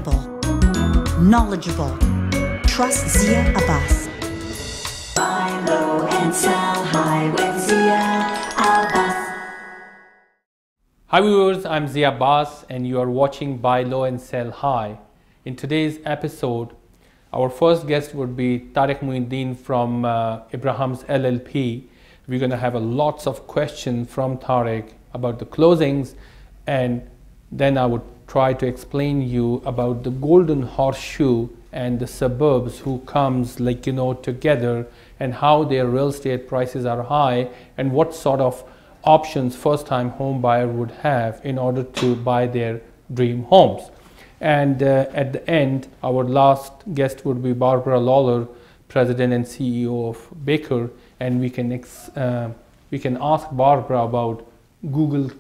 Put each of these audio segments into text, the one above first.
reliable, knowledgeable. Trust Zia Abbas. Buy low and sell high with Zia Abbas. Hi viewers, I'm Zia Abbas and you are watching Buy Low and Sell High. In today's episode, our first guest would be Tariq Muhyiddin from Abraham's LLP. We're going to have lots of questions from Tariq about the closings, and then I would try to explain you about the golden horseshoe and the suburbs who comes together, and how their real estate prices are high and what sort of options first time home buyer would have in order to buy their dream homes. And at the end, our last guest would be Barbara Lawler, President and CEO of Baker, and we can ask Barbara about Google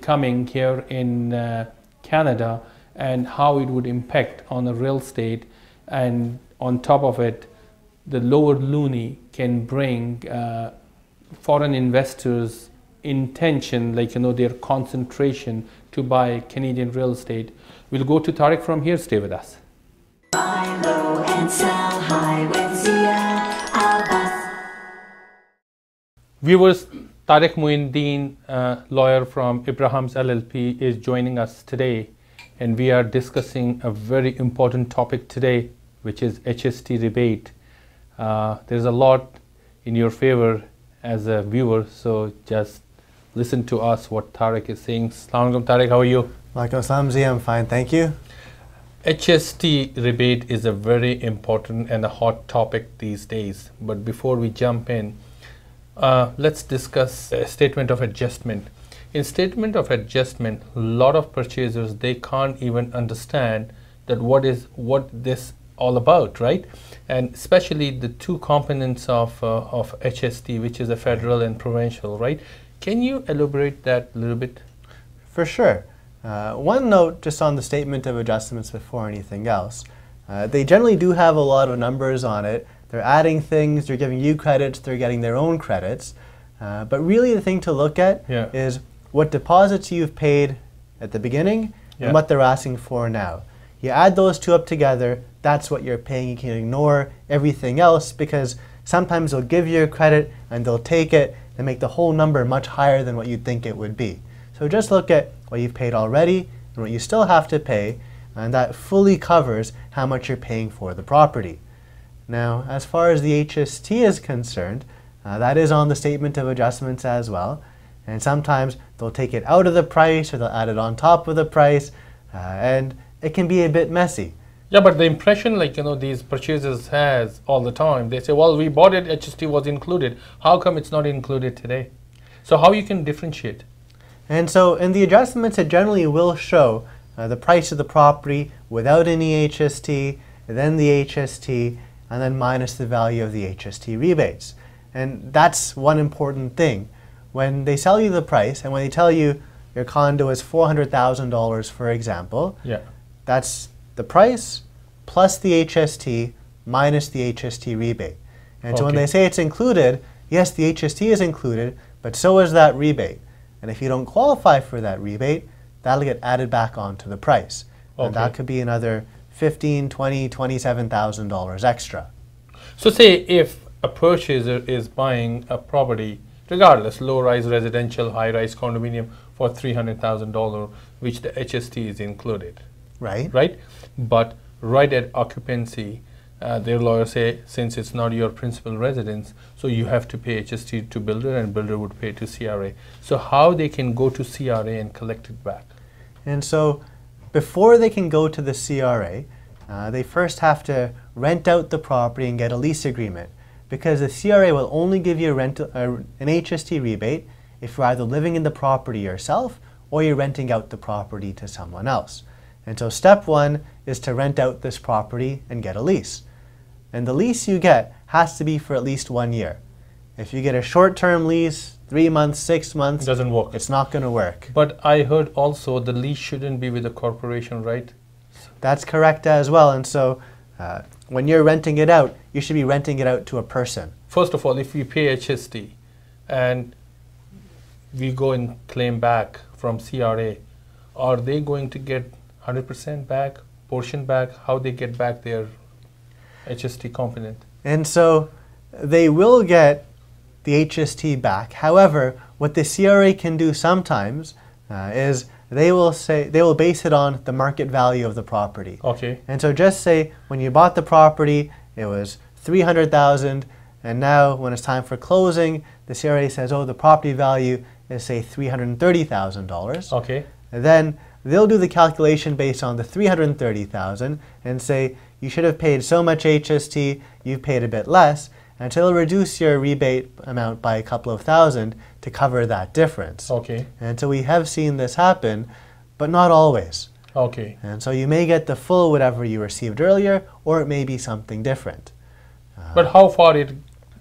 coming here in Canada and how it would impact on the real estate, and on top of it, the lower loonie can bring foreign investors intention, their concentration to buy Canadian real estate. We'll go to Tariq from here. Stay with us. Buy low and sell high with Zia Abbas. Viewers, Tariq Muhyiddin, lawyer from Abraham's LLP, is joining us today, and we are discussing a very important topic today, which is HST rebate. There's a lot in your favor as a viewer, so just listen to us what Tariq is saying. Assalamu alaikum, Tariq, how are you? Walaikum assalam, Zia, I'm fine, thank you. HST rebate is a very important and a hot topic these days. But before we jump in, let's discuss a statement of adjustment. In statement of adjustment, a lot of purchasers, they can't even understand that what this all about, right? And especially the two components of HST, which is a federal and provincial, right? Can you elaborate that a little bit? For sure. One note just on the statement of adjustments before anything else. They generally do have a lot of numbers on it. They're adding things, they're giving you credits, they're getting their own credits. But really the thing to look at is what deposits you've paid at the beginning and what they're asking for now. You add those two up together, that's what you're paying. You can ignore everything else because sometimes they'll give you a credit and they'll take it and make the whole number much higher than what you'd think it would be. So just look at what you've paid already and what you still have to pay, and that fully covers how much you're paying for the property. Now, as far as the HST is concerned, that is on the statement of adjustments as well, and sometimes they'll take it out of the price or they'll add it on top of the price, and it can be a bit messy. Yeah, but the impression these purchasers has all the time, they say, well, we bought it, HST was included. How come it's not included today? So how you can differentiate? And so in the adjustments, it generally will show the price of the property without any HST, then the HST, and then minus the value of the HST rebates. And that's one important thing. When they sell you the price, and when they tell you your condo is $400,000, for example, that's the price plus the HST minus the HST rebate. And so when they say it's included, yes, the HST is included, but so is that rebate. And if you don't qualify for that rebate, that'll get added back onto the price. And that could be another $15,000, $20,000, $27,000 extra. So say if a purchaser is buying a property, regardless, low-rise residential, high-rise condominium for $300,000, which the HST is included. Right? But right at occupancy, their lawyers say, since it's not your principal residence, so you have to pay HST to builder and builder would pay to CRA. So how they can go to CRA and collect it back? And so before they can go to the CRA, they first have to rent out the property and get a lease agreement, because the CRA will only give you an HST rebate if you're either living in the property yourself or you're renting out the property to someone else. And so step one is to rent out this property and get a lease. And the lease you get has to be for at least 1 year. If you get a short-term lease, 3 months, 6 months, it doesn't work. It's not going to work. But I heard also the lease shouldn't be with the corporation, right? That's correct as well. And so when you're renting it out, you should be renting it out to a person. First of all, if we pay HST and we go and claim back from CRA, are they going to get 100% back portion back? How they get back their HST component? And so they will get the HST back. However, what the CRA can do sometimes is they will base it on the market value of the property. Okay. And so just say when you bought the property, it was $300,000, and now when it's time for closing, the CRA says, oh, the property value is say $330,000. Okay. And then they'll do the calculation based on the $330,000 and say you should have paid so much HST, you've paid a bit less, and so they'll reduce your rebate amount by a couple of thousand to cover that difference. Okay. And so we have seen this happen, but not always. Okay. And so you may get the full whatever you received earlier, or it may be something different. But how far it,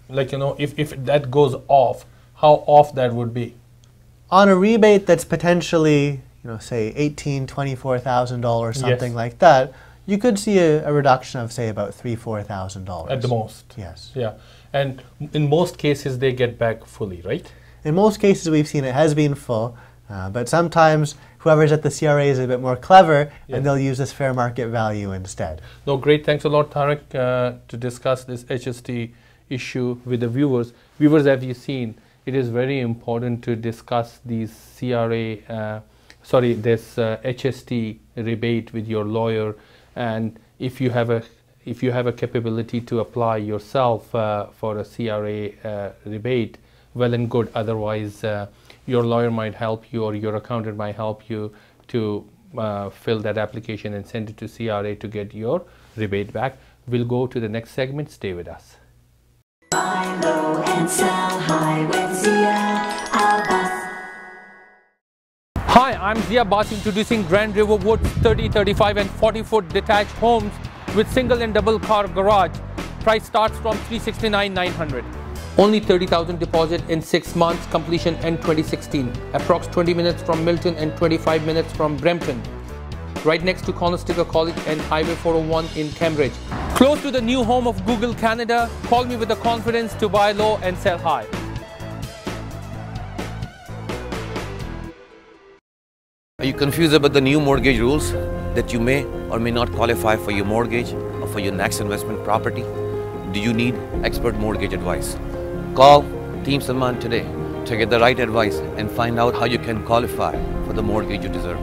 like, you know, if that goes off, how off that would be? On a rebate that's potentially, you know, say $18,000, $24,000, something Yes. like that, you could see a reduction of, say, about $3,000, $4,000. At the most. Yes. Yeah. And in most cases, they get back fully, right? In most cases we've seen it has been full, but sometimes whoever's at the CRA is a bit more clever, Yeah. and they'll use this fair market value instead. No, great. Thanks a lot, Tariq, to discuss this HST issue with the viewers. Viewers, have you seen, it is very important to discuss these this HST rebate with your lawyer, and if you have a capability to apply yourself for a CRA rebate, well and good. Otherwise, your lawyer might help you or your accountant might help you to fill that application and send it to CRA to get your rebate back. We'll go to the next segment. Stay with us. Buy low and sell high with Zia Abbas. Hi, I'm Zia Abbas introducing Grand River Woods 30, 35 and 40-foot detached homes with single and double car garage. Price starts from $369,900. Only $30,000 deposit in 6 months, completion end 2016. Approx 20 minutes from Milton and 25 minutes from Brampton. Right next to Conestoga College and Highway 401 in Cambridge. Close to the new home of Google Canada. Call me with the confidence to buy low and sell high. Are you confused about the new mortgage rules that you may or may not qualify for your mortgage or for your next investment property? Do you need expert mortgage advice? Call Team Salman today to get the right advice and find out how you can qualify for the mortgage you deserve.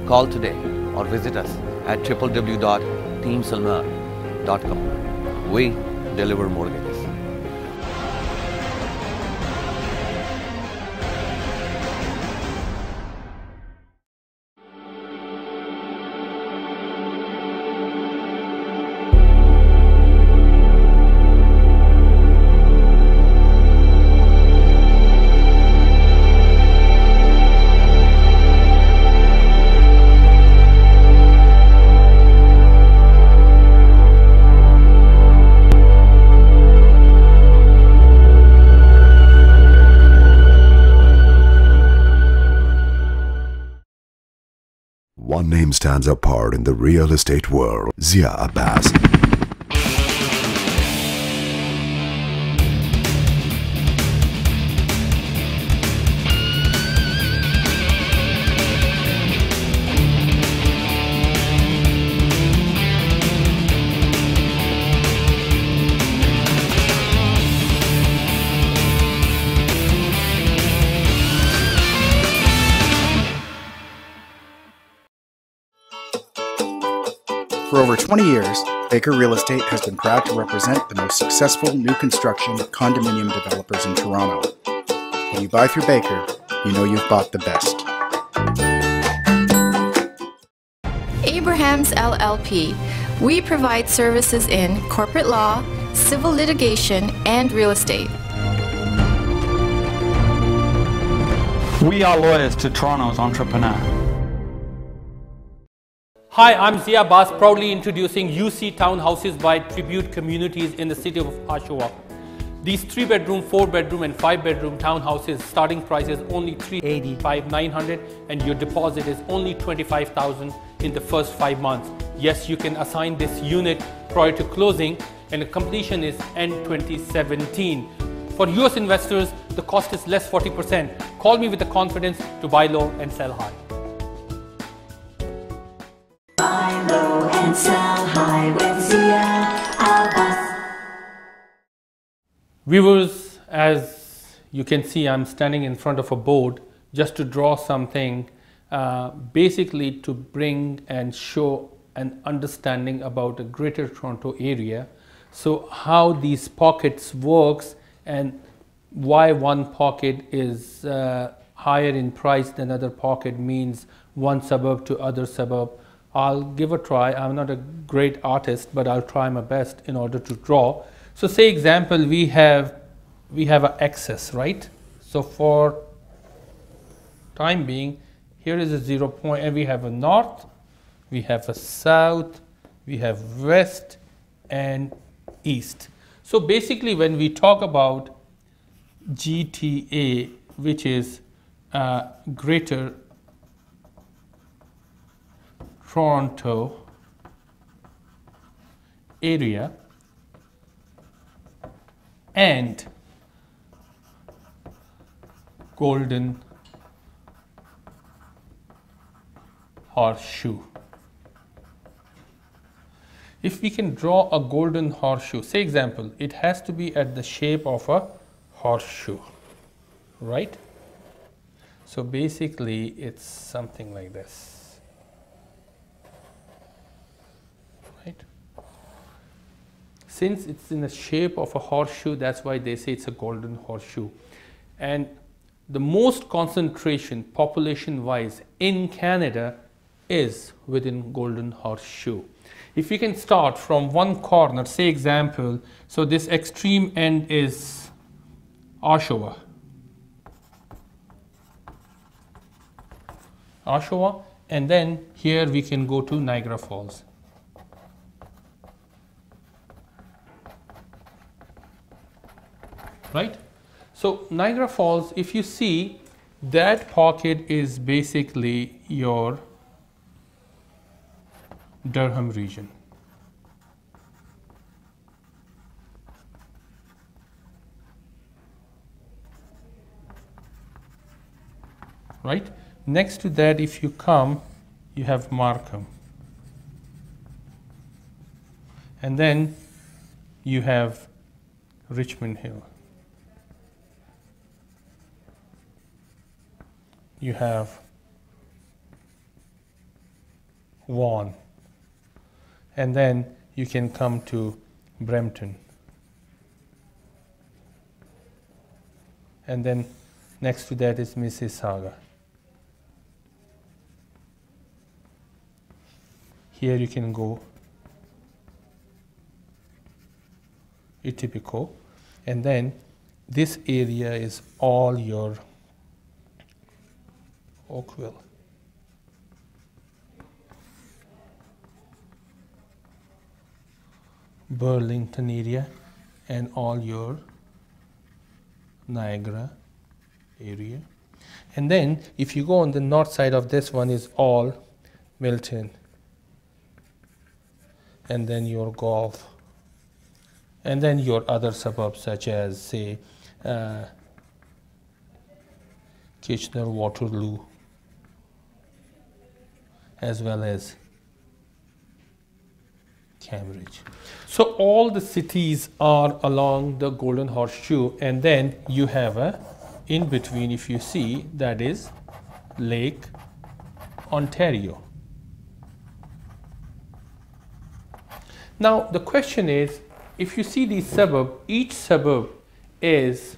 Call today or visit us at www.teamsalman.com. We deliver mortgages. One name stands apart in the real estate world: Zia Abbas. For over 20 years, Baker Real Estate has been proud to represent the most successful new construction condominium developers in Toronto. When you buy through Baker, you know you've bought the best. Abrahams LLP. We provide services in corporate law, civil litigation, and real estate. We are lawyers to Toronto's entrepreneur. Hi, I'm Zia Abbas, proudly introducing UC Townhouses by Tribute Communities in the city of Oshawa. These 3-bedroom, 4-bedroom and 5-bedroom townhouses, starting price is only $385,900 and your deposit is only $25,000 in the first 5 months. Yes, you can assign this unit prior to closing and the completion is end 2017. For US investors, the cost is less 40%. Call me with the confidence to buy low and sell high. Buy low and Viewers, as you can see, I'm standing in front of a board just to draw something, basically to bring and show an understanding about the Greater Toronto area. So how these pockets works and why one pocket is higher in price than other pocket means one suburb to other suburb. I'll give a try. I'm not a great artist, but I'll try my best in order to draw. So say example, we have an axis, right? So for time being, here is a 0 point, and we have a north, we have a south, we have west and east. So basically when we talk about GTA, which is Greater Toronto area, and Golden Horseshoe. If we can draw a golden horseshoe, say example, it has to be at the shape of a horseshoe, right? So basically it's something like this, right? Since it's in the shape of a horseshoe, that's why they say it's a golden horseshoe. And the most concentration population wise in Canada is within Golden Horseshoe. If we can start from one corner, say example, so this extreme end is Oshawa, and then here we can go to Niagara Falls. Right? So Niagara Falls, if you see, that pocket is basically your Durham region. Right? Next to that, if you come, you have Markham. And then you have Richmond Hill. You have Vaughan, and then you can come to Brampton, and then next to that is Mississauga. Here you can go Etobicoke, and then this area is all your Oakville. Burlington area, and all your Niagara area. And then if you go on the north side of this one is all Milton, and then your Gulf, and then your other suburbs such as say Kitchener, Waterloo, as well as Cambridge. So all the cities are along the Golden Horseshoe, and then you have a in between, if you see, that is Lake Ontario. Now the question is, if you see these suburbs, each suburb is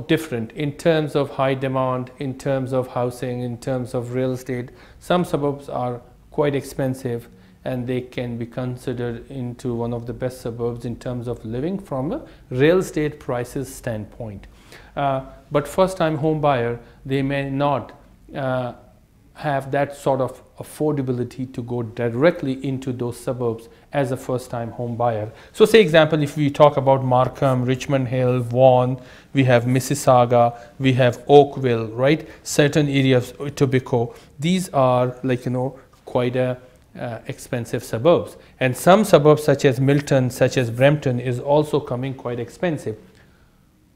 different in terms of high demand, in terms of housing, in terms of real estate. Some suburbs are quite expensive and they can be considered into one of the best suburbs in terms of living from a real estate prices standpoint. But first time home buyer, they may not have that sort of affordability to go directly into those suburbs as a first time home buyer. So say example, if we talk about Markham, Richmond Hill, Vaughan, we have Mississauga, we have Oakville, right? Certain areas, Etobicoke, these are quite a expensive suburbs. And some suburbs such as Milton, such as Brampton is also coming quite expensive.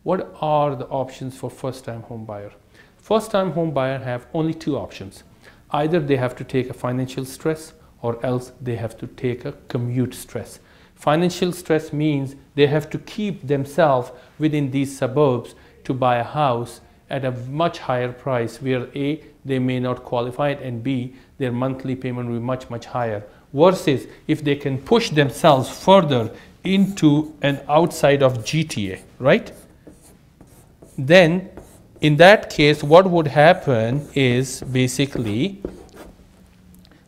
What are the options for first time home buyer? First time home buyer have only two options. Either they have to take a financial stress or else they have to take a commute stress. Financial stress means they have to keep themselves within these suburbs to buy a house at a much higher price, where A, they may not qualify it, and B, their monthly payment will be much, much higher. Versus if they can push themselves further into an outside of GTA, right? Then in that case, what would happen is basically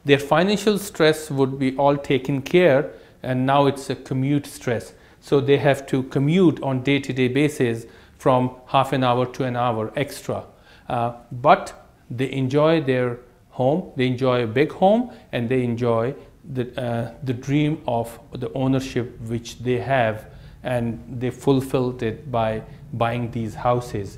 their financial stress would be all taken care, and now it's a commute stress. So they have to commute on day-to-day basis from half an hour to an hour extra. But they enjoy their home, they enjoy a big home, and they enjoy the dream of the ownership which they have, and they fulfilled it by buying these houses.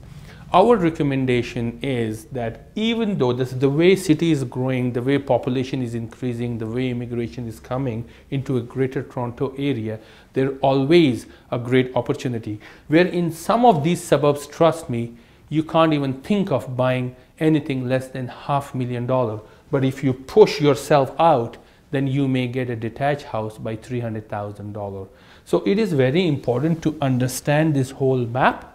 Our recommendation is that even though the way city is growing, the way population is increasing, the way immigration is coming into a greater Toronto area, there's always a great opportunity. Where in some of these suburbs, trust me, you can't even think of buying anything less than $500,000. But if you push yourself out, then you may get a detached house by $300,000. So it is very important to understand this whole map,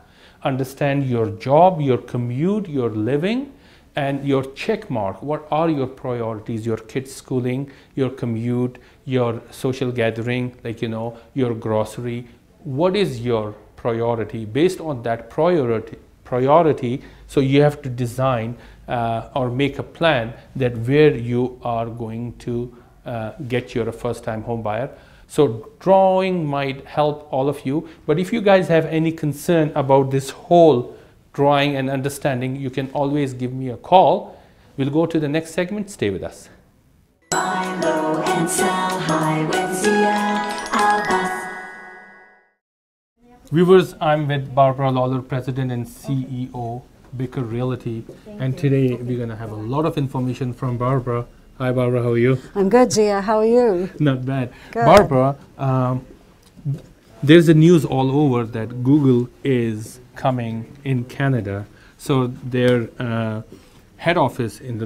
understand your job, your commute, your living, and your check mark. What are your priorities? Your kids' schooling, your commute, your social gathering, like, you know, your grocery. What is your priority? Based on that priority, so you have to design or make a plan that where you are going to get your first-time home buyer. So drawing might help all of you, but if you guys have any concern about this whole drawing and understanding, you can always give me a call. We'll go to the next segment. Stay with us. Buy low and sell high with Zia Abbas. Viewers, I'm with Barbara Lawler, President and CEO, Baker Realty, and today we're going to have a lot of information from Barbara. Hi Barbara, how are you? I'm good, Zia. How are you? Not bad. Good. Barbara, there's the news all over that Google is coming in Canada. So their head office in the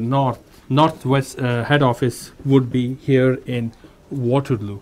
northwest head office would be here in Waterloo.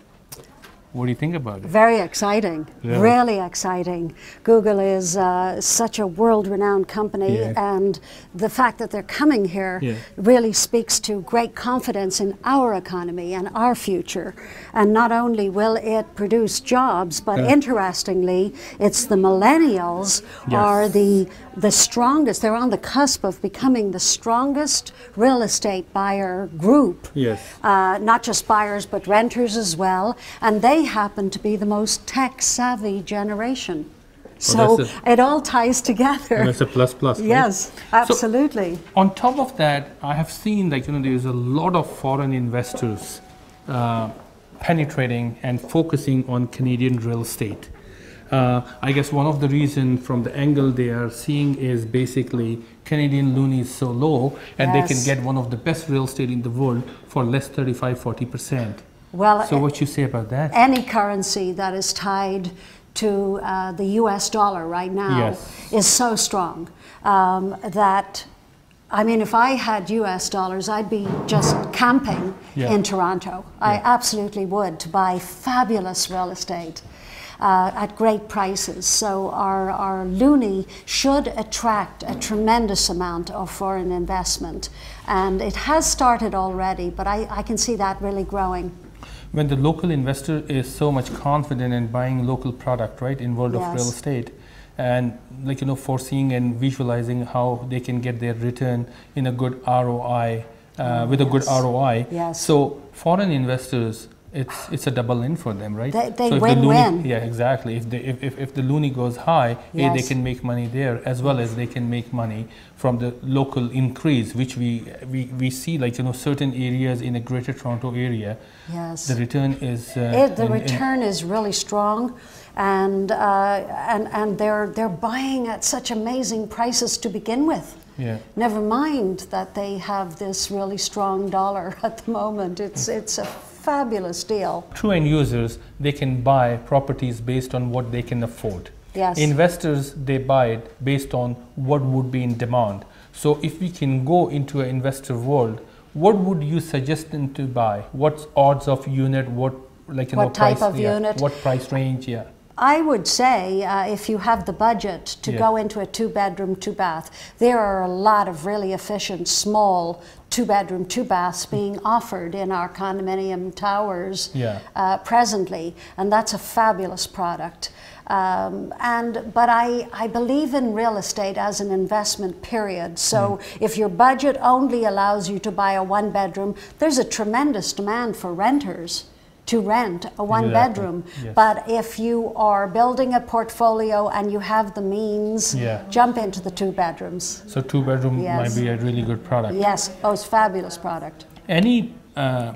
What do you think about it? Very exciting, Yeah. really exciting. Google is such a world-renowned company, Yeah. and the fact that they're coming here Yeah. really speaks to great confidence in our economy and our future. And not only will it produce jobs, but interestingly, it's the millennials Yes. are the strongest. They're on the cusp of becoming the strongest real estate buyer group. Yes. Not just buyers, but renters as well. And they happen to be the most tech-savvy generation. So that's it all ties together. That's a plus, right? Yes, absolutely. So, on top of that, I have seen, like, you know, there's a lot of foreign investors penetrating and focusing on Canadian real estate. I guess one of the reasons from the angle they are seeing is basically Canadian loonie is so low, and they can get one of the best real estate in the world for less 35–40%. Well, so what you say about that? Any currency that is tied to the US dollar right now is so strong that, I mean, if I had US dollars, I'd be just camping in Toronto. I absolutely would, to buy fabulous real estate at great prices. So our loonie should attract a tremendous amount of foreign investment. And it has started already, but I can see that really growing. When the local investor is so much confident in buying local product, right, in world of real estate, and, like, you know, foreseeing and visualizing how they can get their return in a good ROI, with a good ROI. So foreign investors, it's a double in for them, right? They so win-win. Yeah, exactly. If the loonie goes high, they can make money there, as well as they can make money from the local increase, which we see, like, you know, certain areas in the Greater Toronto area. The return is the return is really strong, and they're buying at such amazing prices to begin with. Never mind that they have this really strong dollar at the moment. It's a fabulous deal. True end users, they can buy properties based on what they can afford. Investors, they buy it based on what would be in demand. So if we can go into an investor world, what would you suggest them to buy? What's odds of unit? What like what type of yeah, unit? what price range? Yeah. I would say if you have the budget to go into a 2-bedroom, 2-bath, there are a lot of really efficient small 2-bedroom, 2-baths being offered in our condominium towers presently, and that's a fabulous product. But I believe in real estate as an investment period. So if your budget only allows you to buy a 1-bedroom, there's a tremendous demand for renters to rent a 1-bedroom. Yes. But if you are building a portfolio and you have the means, jump into the 2-bedrooms. So 2-bedroom might be a really good product. Yes, oh, it's a fabulous product. Any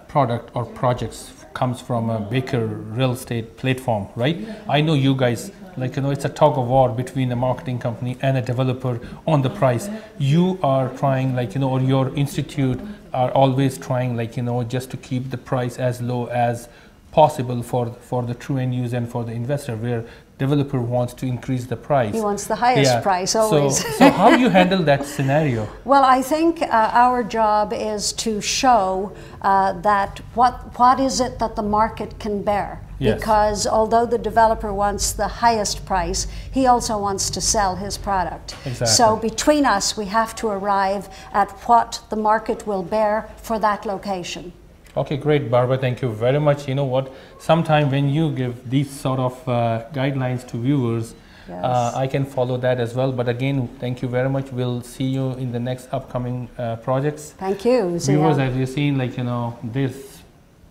product or projects comes from a Baker real estate platform, right? I know you guys, like, it's a tug of war between a marketing company and a developer on the price. You are trying, like, or your institute are always trying, like, just to keep the price as low as possible for the true end user and for the investor, where developer wants to increase the price. He wants the highest price always. So how do you handle that scenario? Well, I think our job is to show that what is it that the market can bear. Yes. Because although the developer wants the highest price, he also wants to sell his product. Exactly. So between us, we have to arrive at what the market will bear for that location. Okay, great, Barbara. Thank you very much. You know what? Sometime when you give these sort of guidelines to viewers, I can follow that as well. But again, thank you very much. We'll see you in the next upcoming projects. Thank you, Zia. Viewers, as you've seen, like, this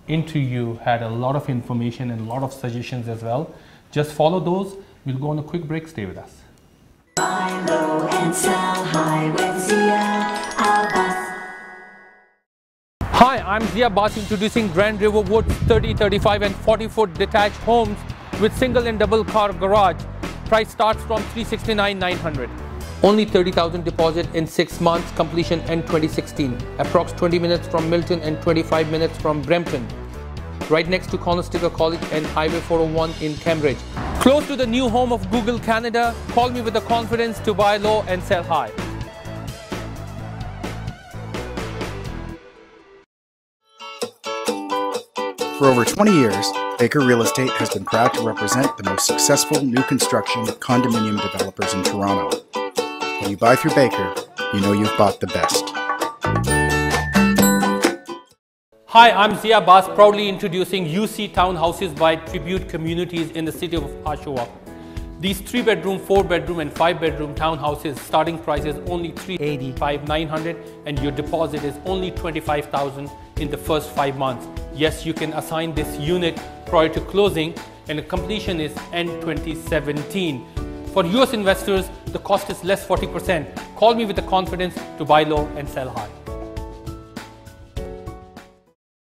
interview had a lot of information and a lot of suggestions as well. Just follow those. We'll go on a quick break. Stay with us. Buy low and sell high with Zia Abbas. Hi, I'm Zia Abbas, introducing Grand River Woods 30, 35 and 40-foot detached homes with single and double car garage. Price starts from $369,900. Only $30,000 deposit in 6 months, completion in 2016. Approx 20 minutes from Milton and 25 minutes from Brampton. Right next to Conestoga College and Highway 401 in Cambridge. Close to the new home of Google Canada. Call me with the confidence to buy low and sell high. For over 20 years, Baker Real Estate has been proud to represent the most successful new construction condominium developers in Toronto. When you buy through Baker, you know you've bought the best. Hi, I'm Zia Abbas, proudly introducing UC Townhouses by Tribute Communities in the city of Oshawa. These 3-bedroom, 4-bedroom and 5-bedroom townhouses, starting price is only $385,900 and your deposit is only $25,000 in the first 5 months. Yes, you can assign this unit prior to closing and the completion is end 2017. For US investors, the cost is less 40%. Call me with the confidence to buy low and sell high.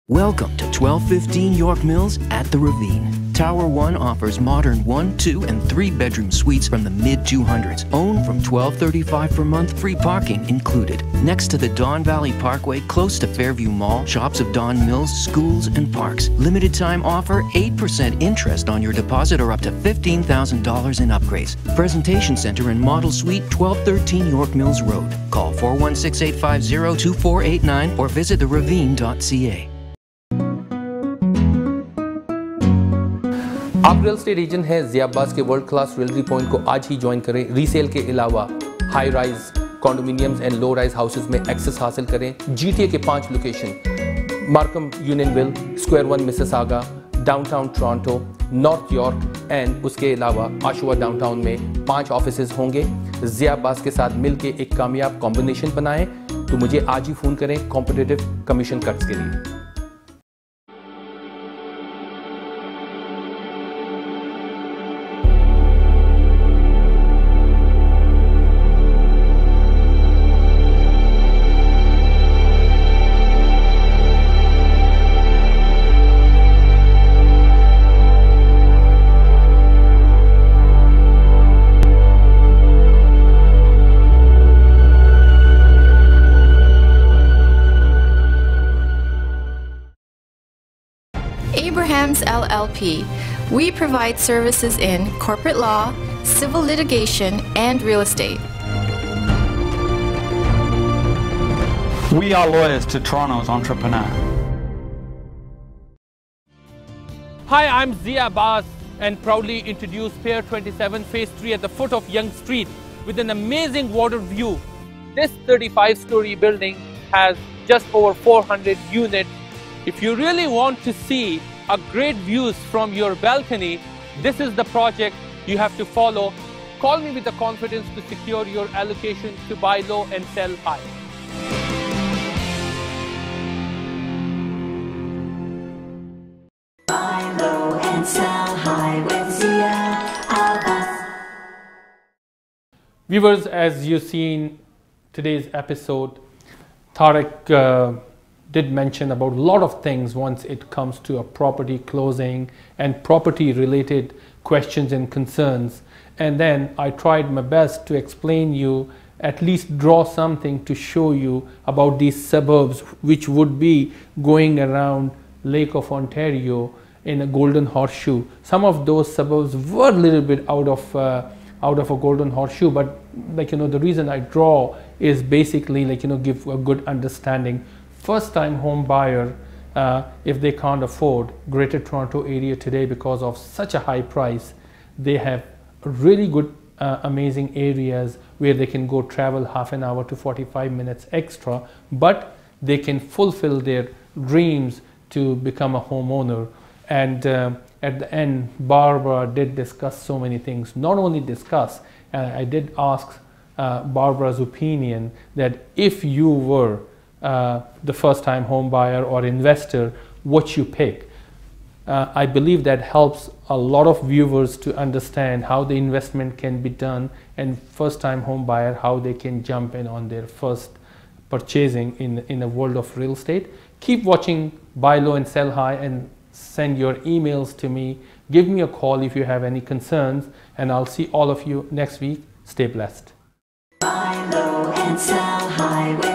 Welcome to 1215 York Mills at the Ravine. Tower 1 offers modern 1, 2, and 3-bedroom suites from the mid-200s. Owned from $12.35 per month, free parking included. Next to the Don Valley Parkway, close to Fairview Mall, shops of Don Mills, schools, and parks. Limited time offer, 8% interest on your deposit or up to $15,000 in upgrades. Presentation Center and Model Suite, 1213 York Mills Road. Call 416-850-2489 or visit theravine.ca. आप real estate agent हैं ज़िया अब्बास के world class realty point को आज ही join करें। Resale के अलावा high rise condominiums and low rise houses में access हासिल करें। जीटीए के 5 location, Markham Unionville, Square 1 Mississauga, downtown Toronto, North York and उसके अलावा आशुआ डाउनटाउन में 5 ऑफिसेज होंगे। ज़िया अब्बास के साथ मिलकर एक कामयाब कॉम्बिनेशन बनाएं। तो मुझे आज ही फ़ोन करें कॉम्पिटिटिव कमीशन कट्स के लिए। LLP. We provide services in corporate law, civil litigation, and real estate. We are lawyers to Toronto's entrepreneur. Hi, I'm Zia Abbas and proudly introduce Pier 27 Phase 3 at the foot of Yonge Street with an amazing water view. This 35-story building has just over 400 units. If you really want to see a great views from your balcony, this is the project you have to follow. Call me with the confidence to secure your allocation to buy low and sell high. Buy low and sell high with Zia Abbas. Viewers, as you've seen today's episode, Tariq did mention about a lot of things once it comes to a property closing and property related questions and concerns. And then I tried my best to explain you, at least draw something to show you about these suburbs which would be going around Lake of Ontario in a golden horseshoe. Some of those suburbs were a little bit out of a golden horseshoe, but the reason I draw is basically give a good understanding. First time home buyer, if they can't afford Greater Toronto area today because of such a high price, they have really good amazing areas where they can go travel half an hour to 45 minutes extra, but they can fulfill their dreams to become a homeowner. And at the end, Barbara did discuss so many things. Not only discuss, I did ask Barbara's opinion that if you were the first time home buyer or investor, what you pick. I believe that helps a lot of viewers to understand how the investment can be done, and first time home buyer, how they can jump in on their first purchasing in the world of real estate. Keep watching Buy Low and Sell High, and send your emails to me. Give me a call if you have any concerns, and I'll see all of you next week. Stay blessed. Buy low and sell high with